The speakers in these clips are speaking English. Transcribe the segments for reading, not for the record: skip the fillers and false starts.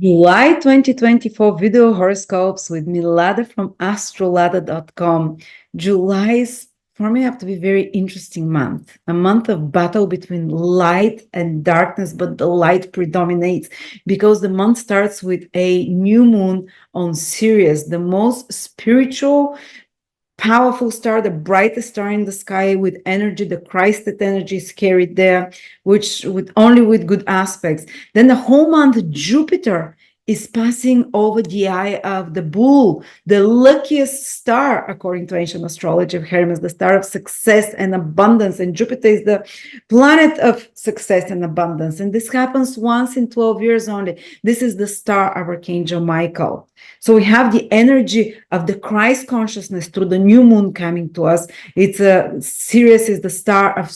July 2024 video horoscopes with me, Lada from AstroLada.com. July is, for me, have to be a very interesting month, a month of battle between light and darkness, but the light predominates because the month starts with a new moon on Sirius, the most spiritual, powerful star, the brightest star in the sky with energy. The Christed energy is carried there, which with only with good aspects. Then the whole month, Jupiter is passing over the eye of the bull, the luckiest star, according to ancient astrology of Hermes, the star of success and abundance. And Jupiter is the planet of success and abundance. And this happens once in 12 years only. This is the star of Archangel Michael. So we have the energy of the Christ consciousness through the new moon coming to us. It's Sirius is the star of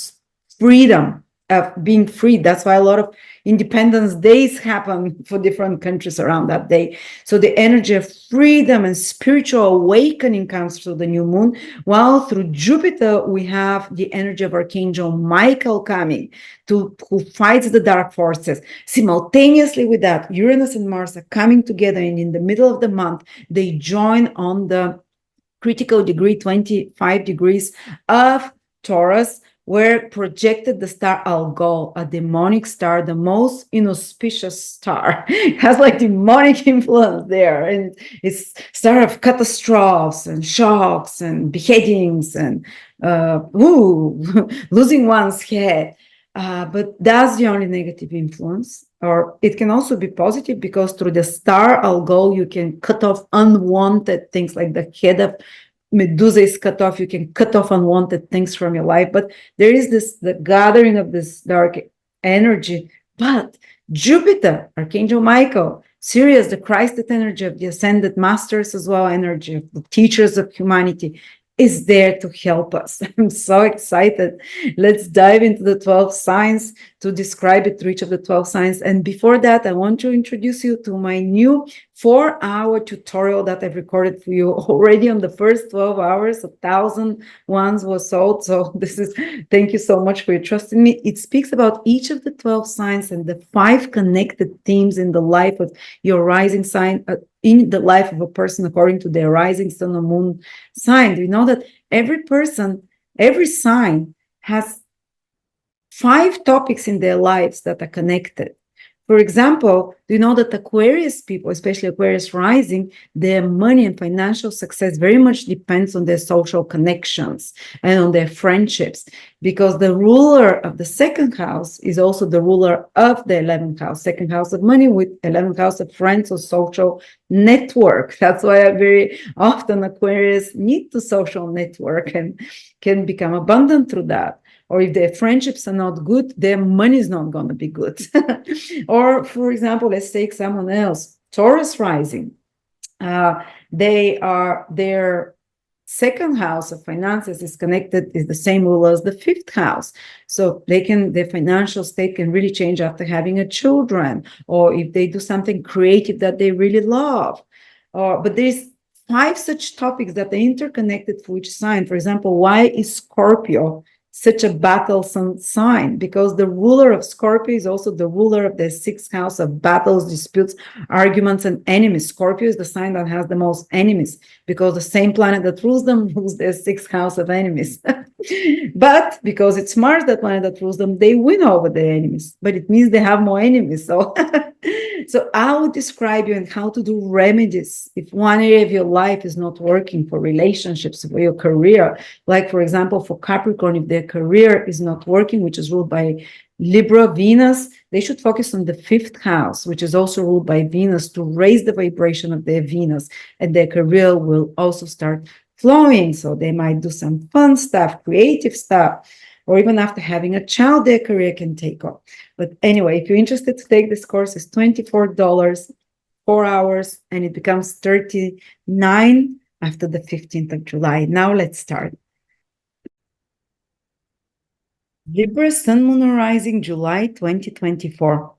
freedom, of being free. That's why a lot of Independence Days happen for different countries around that day. So the energy of freedom and spiritual awakening comes through the new moon, while through Jupiter we have the energy of Archangel Michael coming to who fights the dark forces. Simultaneously with that, Uranus and Mars are coming together, and in the middle of the month they join on the critical degree 25 degrees of Taurus, where projected the star Algol, a demonic star, the most inauspicious star. It has like demonic influence there, and it's star of catastrophes and shocks and beheadings and losing one's head. But that's the only negative influence. Or it can also be positive, because through the star Algol you can cut off unwanted things, like the head of Medusa is cut off. You can cut off unwanted things from your life. But there is the gathering of this dark energy. But Jupiter, Archangel Michael, Sirius, the Christed energy of the ascended masters as well, energy of the teachers of humanity, is there to help us. I'm so excited. Let's dive into the 12 signs to describe it through each of the 12 signs. And before that, I want to introduce you to my new 4-hour tutorial that I've recorded for you already. On the first 12 hours, 1,000 ones were sold. So thank you so much for your trust in me. It speaks about each of the 12 signs and the 5 connected themes in the life of your rising sign, in the life of a person according to their rising sun or moon sign. Do you know that every person, every sign has 5 topics in their lives that are connected? For example, do you know that Aquarius people, especially Aquarius rising, their money and financial success very much depends on their social connections and on their friendships, because the ruler of the second house is also the ruler of the 11th house, second house of money with 11th house of friends or social network. That's why very often Aquarius need to social network and can become abundant through that. Or if their friendships are not good, their money is not going to be good. Or, for example, let's take someone else, Taurus rising. Their second house of finances is connected, is the same ruler as the 5th house. So their financial state can really change after having a children, or if they do something creative that they really love. But there's 5 such topics that are interconnected for each sign. For example, why is Scorpio such a battlesome sign? Because the ruler of Scorpio is also the ruler of the 6th house of battles, disputes, arguments, and enemies. Scorpio is the sign that has the most enemies, because the same planet that rules them rules their 6th house of enemies. But because it's Mars, that planet that rules them, they win over their enemies. But it means they have more enemies. So so I would describe you and how to do remedies if one area of your life is not working, for relationships, for your career. Like, for example, for Capricorn, if their career is not working, which is ruled by Libra, Venus, they should focus on the 5th house, which is also ruled by Venus, to raise the vibration of their Venus, and their career will also start flowing. So they might do some fun stuff, creative stuff, or even after having a child, their career can take off. But anyway, if you're interested to take this course, it's $24, 4 hours, and it becomes 39 after the 15th of July. Now let's start. Libra, Sun, Moon, and Rising, July 2024.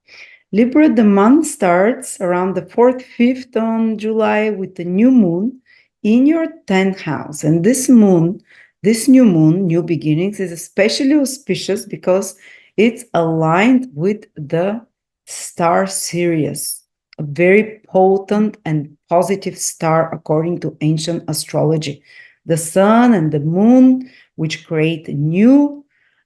Libra, the month starts around the 4th, 5th on July with the new moon in your 10th house. And this new moon, new beginnings, is especially auspicious because it's aligned with the star Sirius. a very potent and positive star according to ancient astrology. The sun and the moon, which create new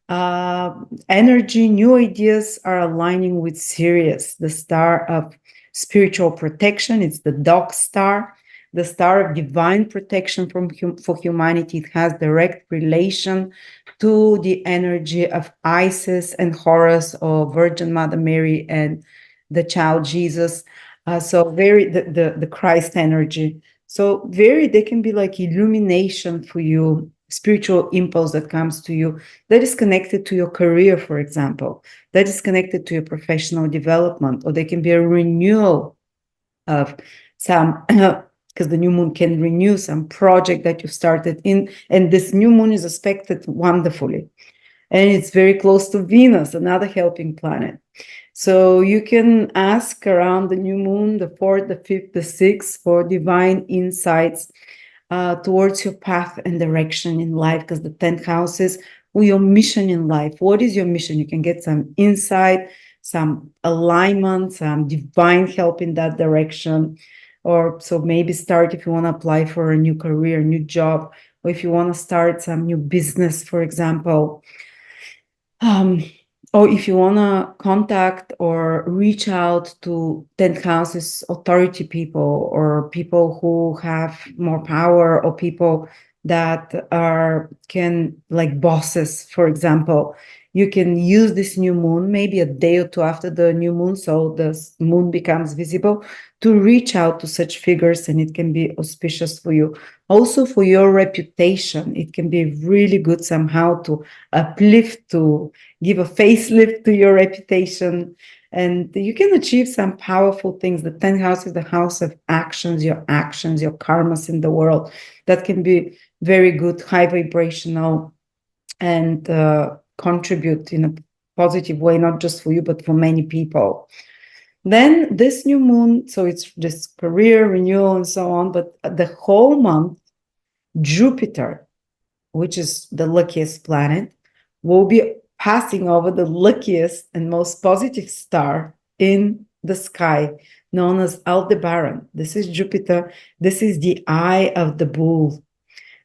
energy, new ideas, are aligning with Sirius, the star of spiritual protection. It's the dog star, the star of divine protection for humanity. It has direct relation to the energy of Isis and Horus, or Virgin Mother Mary and the child Jesus. So very the Christ energy. So very, they can be like illumination for you, spiritual impulse that comes to you, that is connected to your career, for example, that is connected to your professional development, or they can be a renewal of some, because the new moon can renew some project that you started in, and this new moon is aspected wonderfully. And it's very close to Venus, another helping planet. So you can ask around the new moon, the 4th, the 5th, the 6th, for divine insights towards your path and direction in life, because the 10th house is your mission in life. What is your mission? You can get some insight, some alignment, some divine help in that direction. Or so maybe start if you want to apply for a new career, new job, or if you want to start some new business, for example. Or if you want to contact or reach out to 10th houses authority people, or people who have more power, or people that can, like bosses, for example, you can use this new moon maybe a day or two after the new moon, so the moon becomes visible, to reach out to such figures, and it can be auspicious for you. Also for your reputation, it can be really good somehow to uplift, to give a facelift to your reputation, and you can achieve some powerful things. The 10th house is the house of actions, your karmas in the world, that can be very good, high vibrational, and contribute in a positive way, not just for you, but for many people. Then this new moon, so it's just career renewal and so on, but the whole month, Jupiter, which is the luckiest planet, will be passing over the luckiest and most positive star in the sky, known as Aldebaran. This is Jupiter. This is the eye of the bull.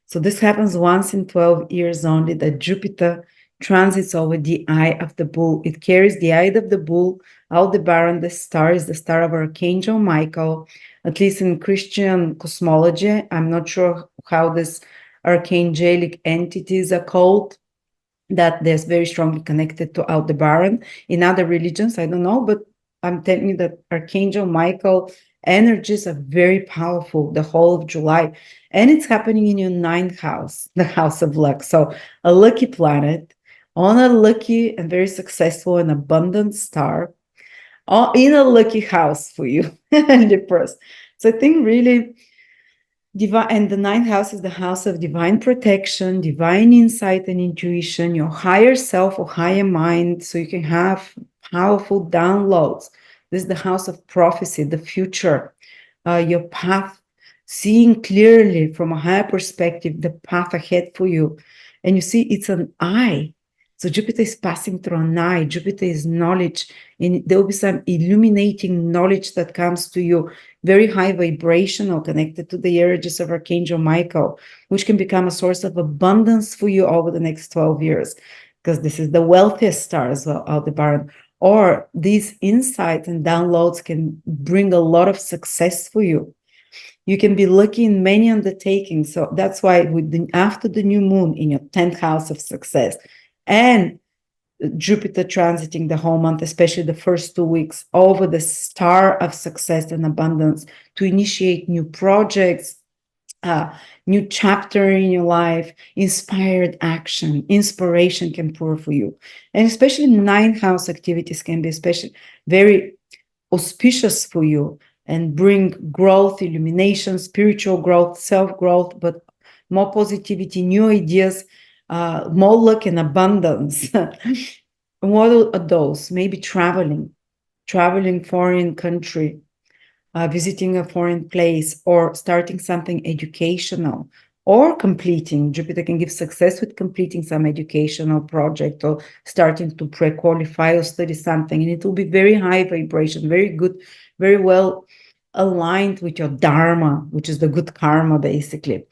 So this happens once in 12 years only, that Jupiter transits over the eye of the bull. It carries the eye of the bull. Aldebaran, the star, is the star of Archangel Michael, at least in Christian cosmology. I'm not sure how this archangelic entities are called, that they're very strongly connected to Aldebaran. In other religions, I don't know, but I'm telling you that Archangel Michael energies are very powerful the whole of July. And it's happening in your 9th house, the house of luck. So a lucky planet on a lucky and very successful and abundant star in a lucky house for you, Libras. So I think really divine, and the 9th house is the house of divine protection, divine insight and intuition, your higher self or higher mind, so you can have powerful downloads. This is the house of prophecy, the future, your path, seeing clearly from a higher perspective the path ahead for you. And you see, it's an eye. So Jupiter is passing through an eye. Jupiter is knowledge, and there will be some illuminating knowledge that comes to you, very high vibrational, connected to the energies of Archangel Michael, which can become a source of abundance for you over the next 12 years, because this is the wealthiest star as well, Aldebaran. Or these insights and downloads can bring a lot of success for you. You can be lucky in many undertakings. So that's why after the new moon in your 10th house of success, and Jupiter transiting the whole month, especially the first 2 weeks, over the star of success and abundance, to initiate new projects, new chapter in your life, inspired action, inspiration can pour for you. And especially 9th house activities can be especially very auspicious for you and bring growth, illumination, spiritual growth, self-growth, but more positivity, new ideas, more luck and abundance. What are those? Maybe traveling foreign country, visiting a foreign place, or starting something educational, or completing. Jupiter can give success with completing some educational project or starting to pre-qualify or study something. And it will be very high vibration, very good, very well aligned with your dharma, which is the good karma, basically.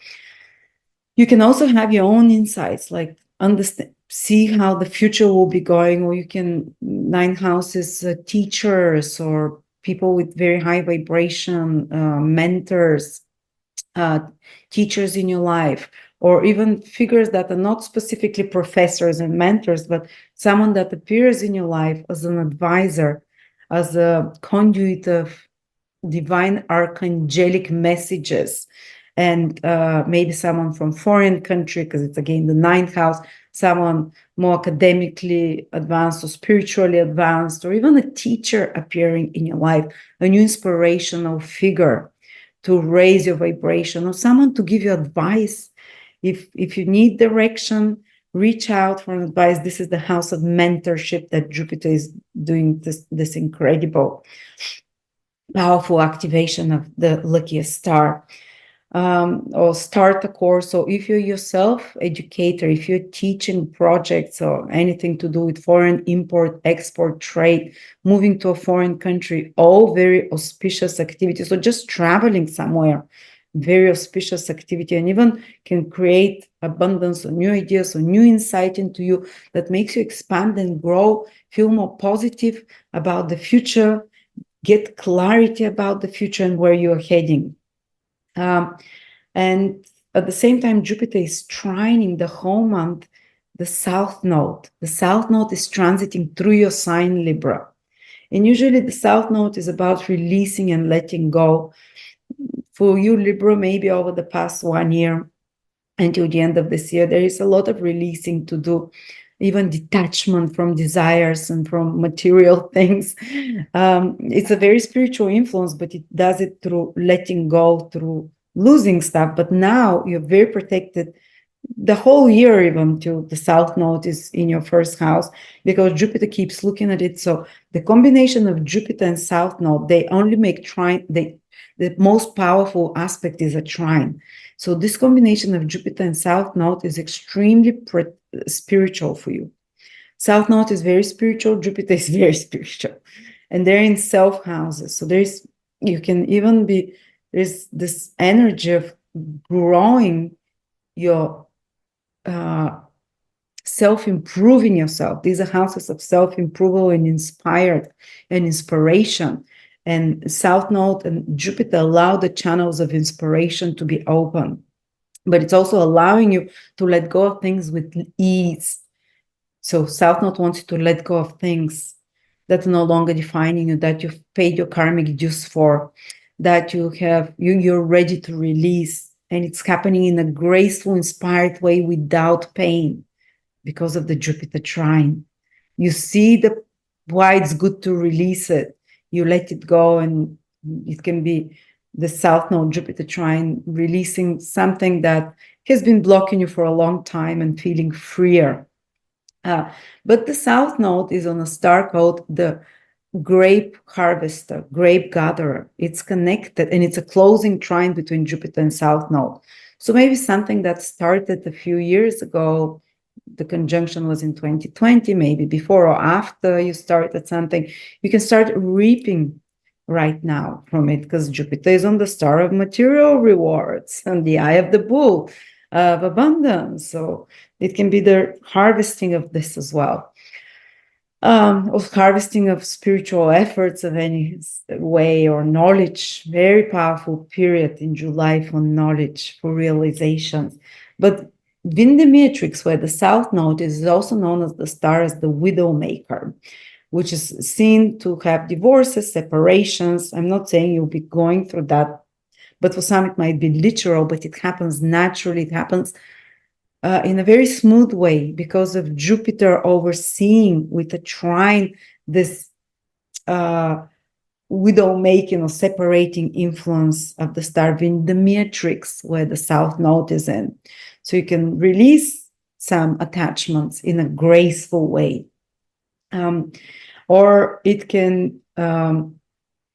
You can also have your own insights, like understand, see how the future will be going, or you can, ninth houses, teachers or people with very high vibration, mentors, teachers in your life, or even figures that are not specifically professors and mentors, but someone that appears in your life as an advisor, as a conduit of divine archangelic messages, and maybe someone from foreign country, because it's again the ninth house, someone more academically advanced or spiritually advanced, or even a teacher appearing in your life, a new inspirational figure to raise your vibration, or someone to give you advice. If you need direction, reach out for advice. This is the house of mentorship that Jupiter is doing this incredible, powerful activation of the luckiest star. Or start a course. So if you're yourself educator, if you're teaching projects or anything to do with foreign import, export, trade, moving to a foreign country, all very auspicious activities. So just traveling somewhere, very auspicious activity, and even can create abundance of new ideas or new insight into you that makes you expand and grow, feel more positive about the future, get clarity about the future and where you're heading. And at the same time, Jupiter is trining the whole month the South Node. The South Node is transiting through your sign Libra. And usually the South Node is about releasing and letting go. For you, Libra, maybe over the past 1 year until the end of this year, there is a lot of releasing to do, even detachment from desires and from material things. It's a very spiritual influence, but it does it through letting go, through losing stuff. But now you're very protected the whole year, even till the South Node is in your first house, because Jupiter keeps looking at it. So the combination of Jupiter and South Node, they only make trine. The most powerful aspect is a trine. So this combination of Jupiter and South Node is extremely spiritual for you. South Node is very spiritual. Jupiter is very spiritual, and they're in self houses. So there's this energy of growing your self-improving yourself. These are houses of self-improvement and inspired and inspiration. And South Node and Jupiter allow the channels of inspiration to be open. But it's also allowing you to let go of things with ease. So South Node wants you to let go of things that are no longer defining you, that you've paid your karmic dues for, that you're ready to release. And it's happening in a graceful, inspired way without pain because of the Jupiter trine. You see why it's good to release it. You let it go, and it can be the South Node Jupiter trine releasing something that has been blocking you for a long time and feeling freer. But the South Node is on a star code, the grape harvester, grape gatherer. It's connected, and it's a closing trine between Jupiter and South Node. So maybe something that started a few years ago, the conjunction was in 2020, maybe before or after you started something, you can start reaping right now from it, because Jupiter is on the star of material rewards and the eye of the bull of abundance. So it can be the harvesting of this as well. Of harvesting of spiritual efforts of any way, or knowledge. Very powerful period in July for knowledge, for realizations. But in the matrix, where the South Node is also known as the star as the widow maker, which is seen to have divorces, separations. I'm not saying you'll be going through that, but for some it might be literal, but it happens naturally. It happens in a very smooth way because of Jupiter overseeing with a trine this widow making or separating influence of the star in the matrix where the South Node is in. So you can release some attachments in a graceful way. Or it can, so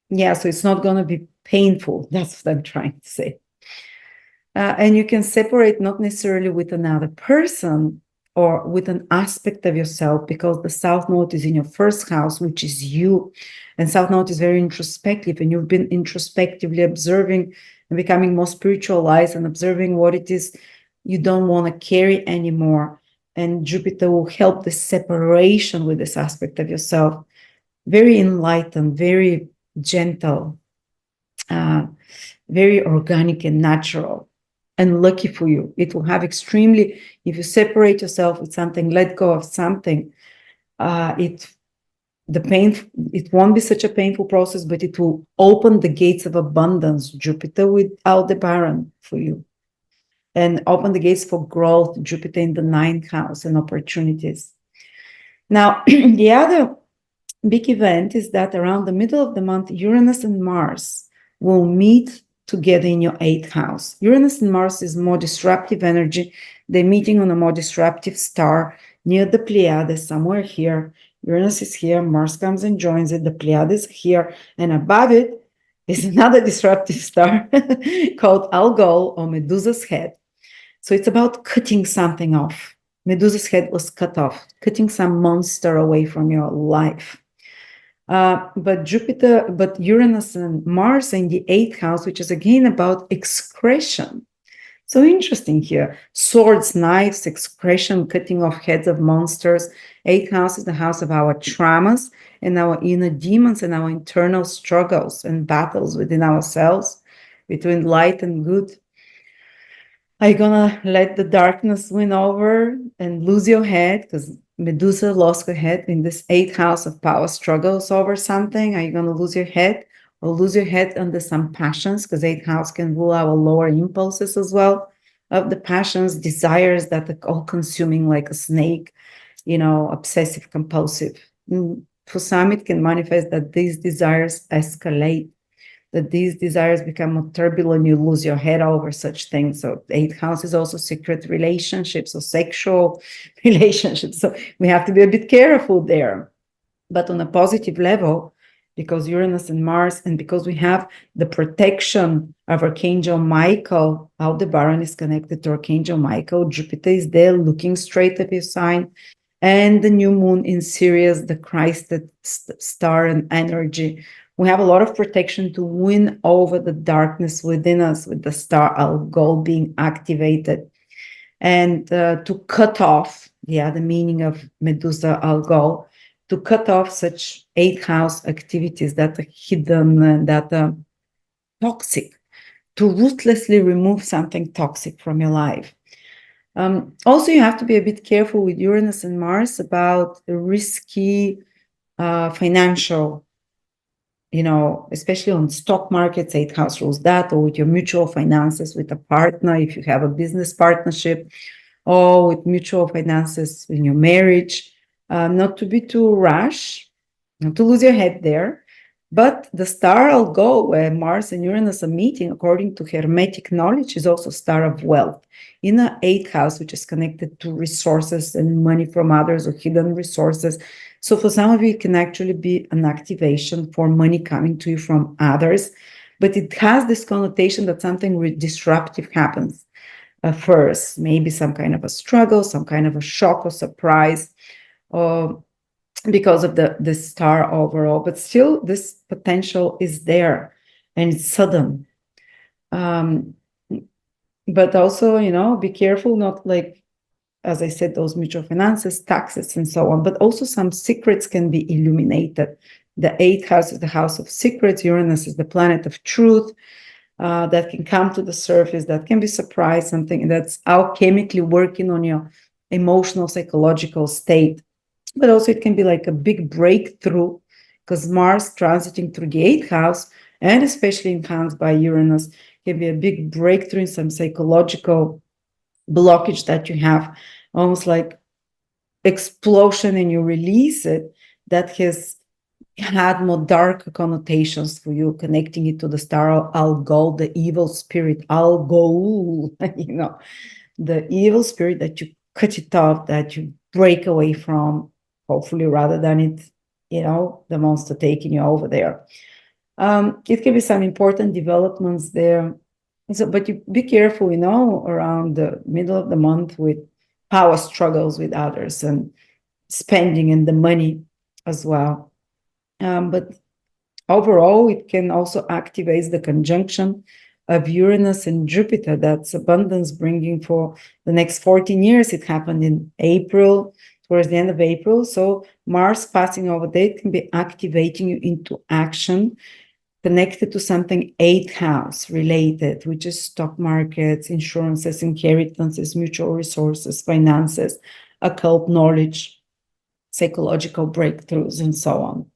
it's not going to be painful. That's what I'm trying to say. And you can separate not necessarily with another person or with an aspect of yourself, because the South Node is in your first house, which is you. And South Node is very introspective, and you've been introspectively observing and becoming more spiritualized and observing what it is you don't want to carry anymore. And Jupiter will help the separation with this aspect of yourself. Very enlightened, very gentle, very organic and natural, and lucky for you. It will have extremely, if you separate yourself with something, let go of something, it won't be such a painful process, but it will open the gates of abundance, Jupiter with Aldebaran for you, and open the gates for growth, Jupiter in the ninth house, and opportunities. Now, the other big event is that around the middle of the month, Uranus and Mars will meet together in your eighth house. Uranus and Mars is more disruptive energy. They're meeting on a more disruptive star near the Pleiades, somewhere here. Uranus is here, Mars comes and joins it, the Pleiades here, and above it is another disruptive star called Algol, or Medusa's head. So it's about cutting something off. Medusa's head was cut off, cutting some monster away from your life. But Uranus and Mars in the eighth house, which is again about excretion. So interesting here. Swords, knives, excretion, cutting off heads of monsters. Eighth house is the house of our traumas and our inner demons and our internal struggles and battles within ourselves, between light and good. Are you gonna let the darkness win over and lose your head? Because Medusa lost her head in this eighth house of power struggles over something. Are you gonna lose your head, or lose your head under some passions? Because eighth house can rule our lower impulses as well, of the passions, desires that are all consuming like a snake, obsessive compulsive. For some, it can manifest that these desires escalate, that these desires become more turbulent, you lose your head over such things. So the eighth house is also secret relationships or sexual relationships. So we have to be a bit careful there. But on a positive level, because Uranus and Mars, and because we have the protection of Archangel Michael, Aldebaran is connected to Archangel Michael, Jupiter is there looking straight at your sign, and the new moon in Sirius, the Christed star and energy. We have a lot of protection to win over the darkness within us with the star Algol being activated, and to cut off, the meaning of Medusa Algol, to cut off such eighth house activities that are hidden and that are toxic, to ruthlessly remove something toxic from your life. Also, you have to be a bit careful with Uranus and Mars about risky financial, especially on stock markets, eighth house rules that, or with your mutual finances with a partner, if you have a business partnership, or with mutual finances in your marriage, not to be too rash, not to lose your head there. But the star Algol, where Mars and Uranus are meeting, according to Hermetic knowledge, is also star of wealth in the eighth house, which is connected to resources and money from others or hidden resources. So for some of you, it can actually be an activation for money coming to you from others, but it has this connotation that something disruptive happens first, maybe some kind of a struggle, some kind of a shock or surprise, or because of the star overall, but still this potential is there and it's sudden. But also, be careful, not like, as I said, those mutual finances, taxes, and so on, but also some secrets can be illuminated. The eighth house is the house of secrets. Uranus is the planet of truth that can come to the surface, that can be surprise, something that's alchemically working on your emotional, psychological state. But also it can be like a big breakthrough, because Mars transiting through the eighth house, and especially enhanced by Uranus, can be a big breakthrough in some psychological blockage that you have, almost like explosion, and you release it, that has had more dark connotations for you, connecting it to the star Algol, the evil spirit, Algol, the evil spirit that you cut it off, that you break away from, hopefully, rather than it, the monster taking you over there. It can be some important developments there So, but you be careful, around the middle of the month with power struggles with others and spending and the money as well. But overall, it can also activate the conjunction of Uranus and Jupiter. That's abundance bringing for the next 14 years. It happened in April, towards the end of April. So Mars passing over there can be activating you into action connected to something eighth house related, which is stock markets, insurances, inheritances, mutual resources, finances, occult knowledge, psychological breakthroughs, and so on,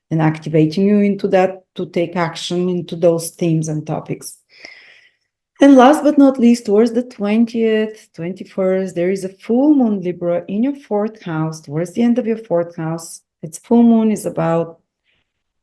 and activating you into that to take action into those themes and topics. And last but not least, towards the 20th, 21st, there is a full moon Libra in your fourth house, towards the end of your fourth house. Its full moon is about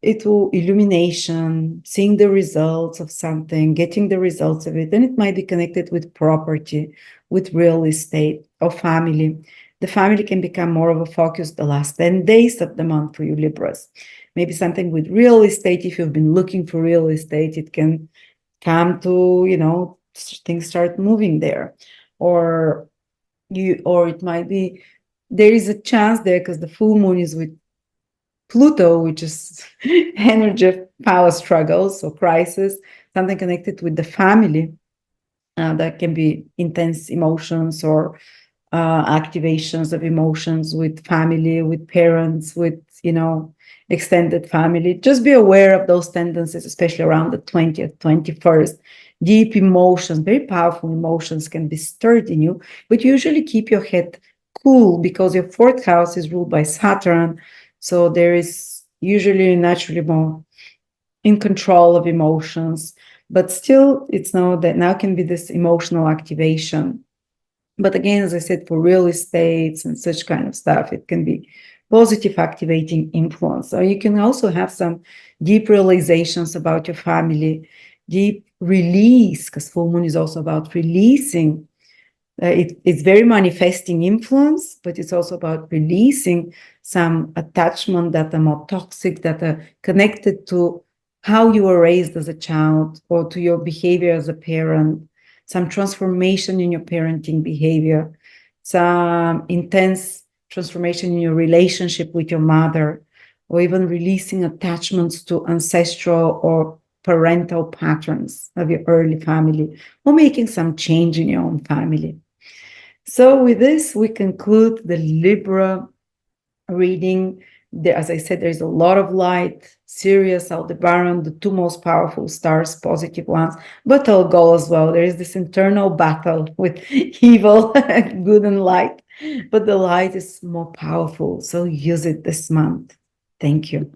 illumination, seeing the results of something, getting the results of it. And it might be connected with property, with real estate, or family. The family can become more of a focus the last 10 days of the month for you Libras. Maybe something with real estate. If you've been looking for real estate, it can come to, things start moving there. Or it might be, there is a chance there because the full moon is with Pluto, which is energy of power struggles or crisis, something connected with the family. That can be intense emotions or activations of emotions with family, with parents, with, extended family. Just be aware of those tendencies, especially around the 20th, 21st. Deep emotions, very powerful emotions can be stirred in you, but usually keep your head cool because your fourth house is ruled by Saturn. So there is usually naturally more in control of emotions, but still it's now can be this emotional activation. But again, as I said, for real estates and such kind of stuff, it can be positive activating influence. Or you can also have some deep realizations about your family, deep release, because full moon is also about releasing. It's very manifesting influence, but it's also about releasing some attachment that are more toxic, that are connected to how you were raised as a child or to your behavior as a parent, some transformation in your parenting behavior, some intense transformation in your relationship with your mother, or even releasing attachments to ancestral or parental patterns of your early family, or making some change in your own family. So with this, we conclude the Libra reading. As I said, there's a lot of light, Sirius, Aldebaran, the two most powerful stars, positive ones, but I'll go as well. There is this internal battle with evil, good and light, but the light is more powerful. So use it this month. Thank you.